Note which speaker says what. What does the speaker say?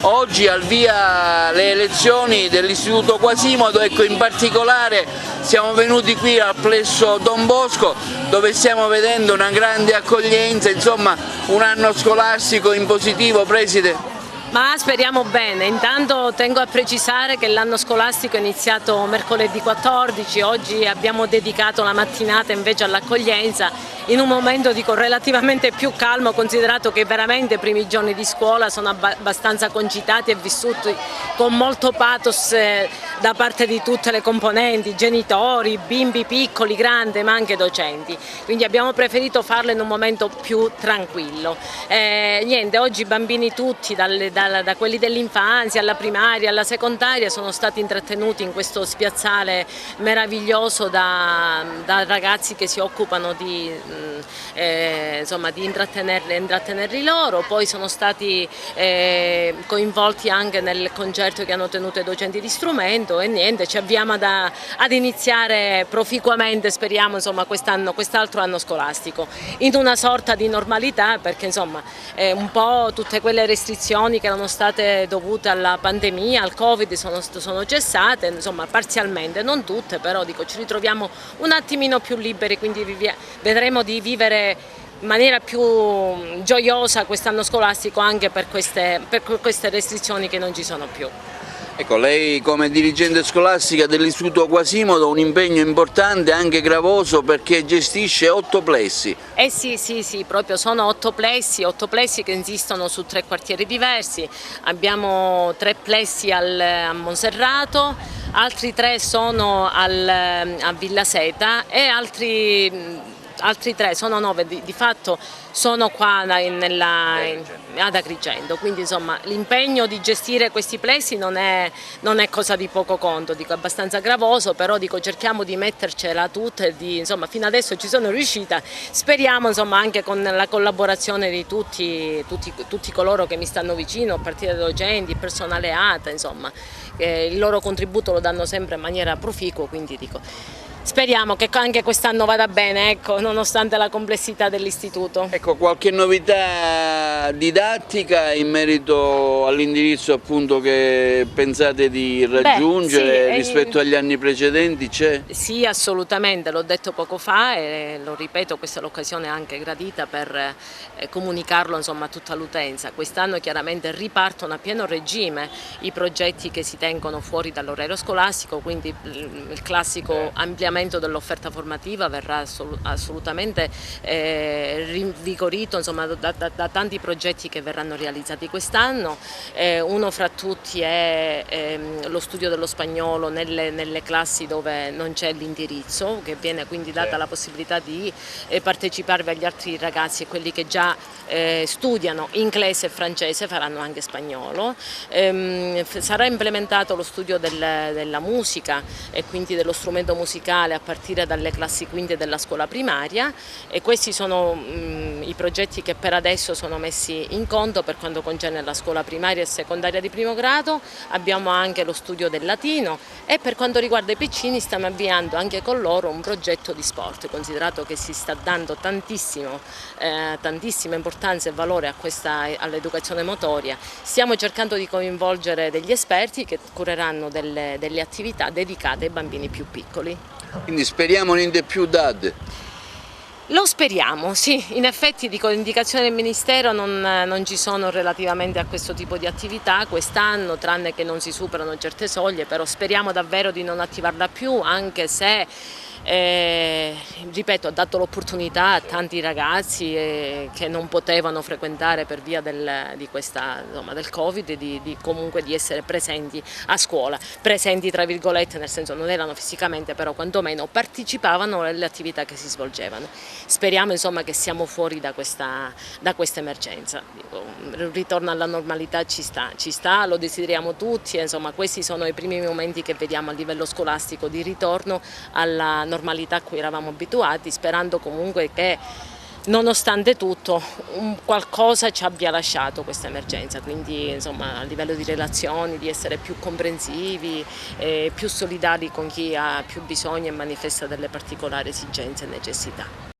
Speaker 1: Oggi al via le elezioni dell'Istituto Quasimodo, ecco, in particolare siamo venuti qui al plesso Don Bosco dove stiamo vedendo una grande accoglienza, insomma un anno scolastico in positivo, Preside?
Speaker 2: Ma speriamo bene. Intanto tengo a precisare che l'anno scolastico è iniziato mercoledì 14, oggi abbiamo dedicato la mattinata invece all'accoglienza in un momento relativamente più calmo, considerato che veramente i primi giorni di scuola sono abbastanza concitati e vissuti con molto pathos da parte di tutte le componenti, genitori, bimbi piccoli, grandi, ma anche docenti. Quindi abbiamo preferito farlo in un momento più tranquillo. Niente, oggi i bambini tutti, da quelli dell'infanzia alla primaria alla secondaria, sono stati intrattenuti in questo spiazzale meraviglioso da ragazzi che si occupano di intrattenerli loro. Poi sono stati coinvolti anche nel concerto che hanno tenuto i docenti di strumento e niente, ci avviamo ad iniziare proficuamente, speriamo, insomma, quest'altro anno scolastico in una sorta di normalità, perché insomma un po' tutte quelle restrizioni che erano state dovute alla pandemia, al Covid, sono cessate, insomma parzialmente, non tutte, però dico, ci ritroviamo un attimino più liberi, quindi vedremo di vivere in maniera più gioiosa quest'anno scolastico anche per queste restrizioni che non ci sono più.
Speaker 1: Ecco, lei come dirigente scolastica dell'Istituto Quasimodo ha un impegno importante, anche gravoso, perché gestisce 8 plessi.
Speaker 2: Sì, proprio sono 8 plessi che insistono su 3 quartieri diversi. Abbiamo 3 plessi a Monserrato, altri 3 sono a Villa Seta e altri 3, sono 9 di fatto, sono qua ad Agrigento, quindi insomma l'impegno di gestire questi plessi non è cosa di poco conto, dico abbastanza gravoso, però dico cerchiamo di mettercela tutta e insomma fino adesso ci sono riuscita, speriamo insomma anche con la collaborazione di tutti coloro che mi stanno vicino, a partire dai docenti, il personale ATA, insomma il loro contributo lo danno sempre in maniera proficua, quindi dico speriamo che anche quest'anno vada bene, ecco, nonostante la complessità dell'istituto.
Speaker 1: Ecco, qualche novità didattica in merito all'indirizzo appunto che pensate di raggiungere rispetto agli anni precedenti, c'è?
Speaker 2: Sì, assolutamente, l'ho detto poco fa e lo ripeto, questa è l'occasione anche gradita per comunicarlo insomma, a tutta l'utenza. Quest'anno chiaramente ripartono a pieno regime i progetti che si tengono fuori dall'orario scolastico, quindi il classico ampliamento dell'offerta formativa verrà assolutamente rinvigorito insomma, da tanti progetti che verranno realizzati quest'anno. Uno fra tutti è lo studio dello spagnolo nelle classi dove non c'è l'indirizzo, che viene quindi data la possibilità di parteciparvi agli altri ragazzi e quelli che già studiano inglese e francese faranno anche spagnolo. Sarà implementato lo studio della musica e quindi dello strumento musicale a partire dalle classi quinte della scuola primaria, e questi sono i progetti che per adesso sono messi in conto per quanto concerne la scuola primaria e secondaria di primo grado. Abbiamo anche lo studio del latino e per quanto riguarda i piccini stiamo avviando anche con loro un progetto di sport, considerato che si sta dando tantissima importanza e valore all'educazione motoria. Stiamo cercando di coinvolgere degli esperti che cureranno delle attività dedicate ai bambini più piccoli.
Speaker 1: Quindi speriamo niente più DAD.
Speaker 2: Lo speriamo, sì, in effetti dico indicazioni del Ministero non ci sono relativamente a questo tipo di attività quest'anno, tranne che non si superano certe soglie, però speriamo davvero di non attivarla più, anche se ripeto, ha dato l'opportunità a tanti ragazzi che non potevano frequentare per via del Covid comunque di essere presenti a scuola, presenti tra virgolette, nel senso non erano fisicamente, però quantomeno partecipavano alle attività che si svolgevano. Speriamo insomma che siamo fuori da questa emergenza. Il ritorno alla normalità ci sta, lo desideriamo tutti, insomma questi sono i primi momenti che vediamo a livello scolastico di ritorno alla normalità a cui eravamo abituati, sperando comunque che nonostante tutto qualcosa ci abbia lasciato questa emergenza, quindi insomma a livello di relazioni, di essere più comprensivi, più solidali con chi ha più bisogno e manifesta delle particolari esigenze e necessità.